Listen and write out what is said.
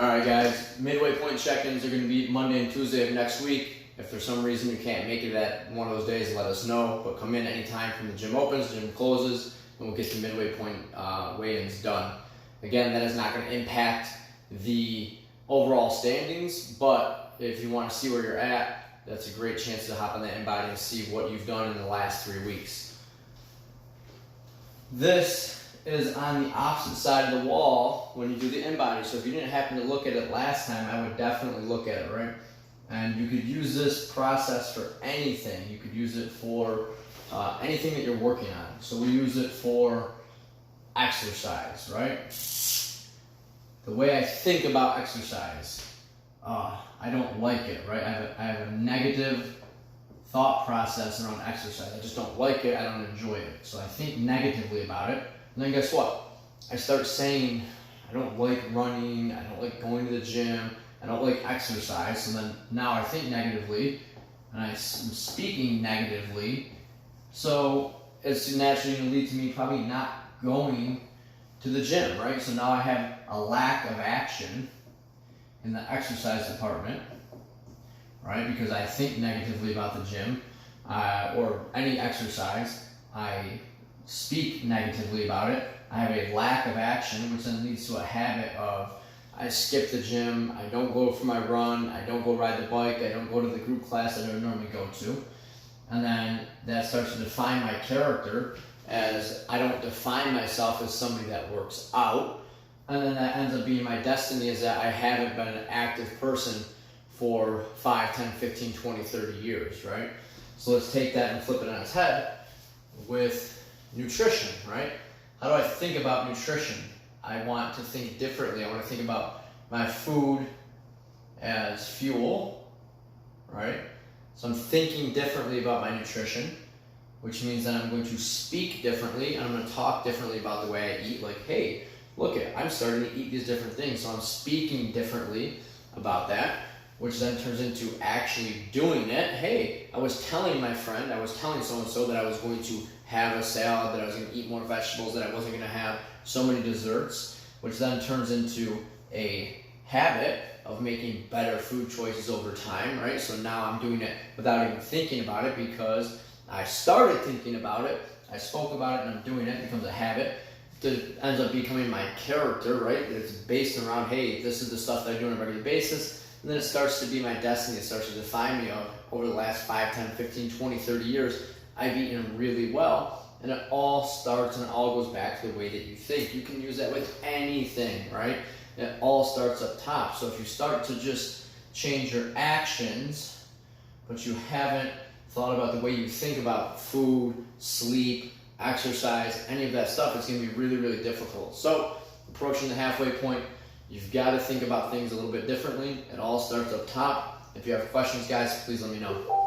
Alright guys, midway point check-ins are going to be Monday and Tuesday of next week. If for some reason you can't make it at one of those days, let us know. But come in anytime from the gym opens, the gym closes, and we'll get the midway point weigh-ins done. Again, that is not going to impact the overall standings, but if you want to see where you're at, that's a great chance to hop on that InBody and see what you've done in the last 3 weeks. This is on the opposite side of the wall when you do the InBody. So if you didn't happen to look at it last time, I would definitely look at it, right? And you could use this process for anything. You could use it for anything that you're working on. So we use it for exercise, right? The way I think about exercise, I don't like it, right? I have a negative thought process around exercise. I just don't like it. I don't enjoy it. So I think negatively about it. And then guess what? I start saying, I don't like running, I don't like going to the gym, I don't like exercise. So then now I think negatively, and I'm speaking negatively. So it's naturally going to lead to me probably not going to the gym, right? So now I have a lack of action in the exercise department, right? Because I think negatively about the gym or any exercise. I speak negatively about it. I have a lack of action, which then leads to a habit of I skip the gym, I don't go for my run, I don't go ride the bike, I don't go to the group class that I would normally go to. And then that starts to define my character as I don't define myself as somebody that works out. And then that ends up being my destiny, is that I haven't been an active person for 5, 10, 15, 20, 30 years, right? So let's take that and flip it on its head with nutrition, right? How do I think about nutrition? I want to think differently. I want to think about my food as fuel, right? So I'm thinking differently about my nutrition, which means that I'm going to speak differently, and I'm going to talk differently about the way I eat. Like, hey, look it, I'm starting to eat these different things. So I'm speaking differently about that, which then turns into actually doing it. Hey, I was telling my friend, I was telling so-and-so that I was going to have a salad, that I was going to eat more vegetables, that I wasn't going to have so many desserts, which then turns into a habit of making better food choices over time, right? So now I'm doing it without even thinking about it because I started thinking about it, I spoke about it, and I'm doing it. It becomes a habit. It ends up becoming my character, right? It's based around, hey, this is the stuff that I do on a regular basis. And then it starts to be my destiny. It starts to define me over the last 5, 10, 15, 20, 30 years. I've eaten really well. And it all starts and it all goes back to the way that you think. You can use that with anything, right? It all starts up top. So if you start to just change your actions, but you haven't thought about the way you think about food, sleep, exercise, any of that stuff, it's going to be really, really difficult. So approaching the halfway point, you've got to think about things a little bit differently. It all starts up top. If you have questions, guys, please let me know.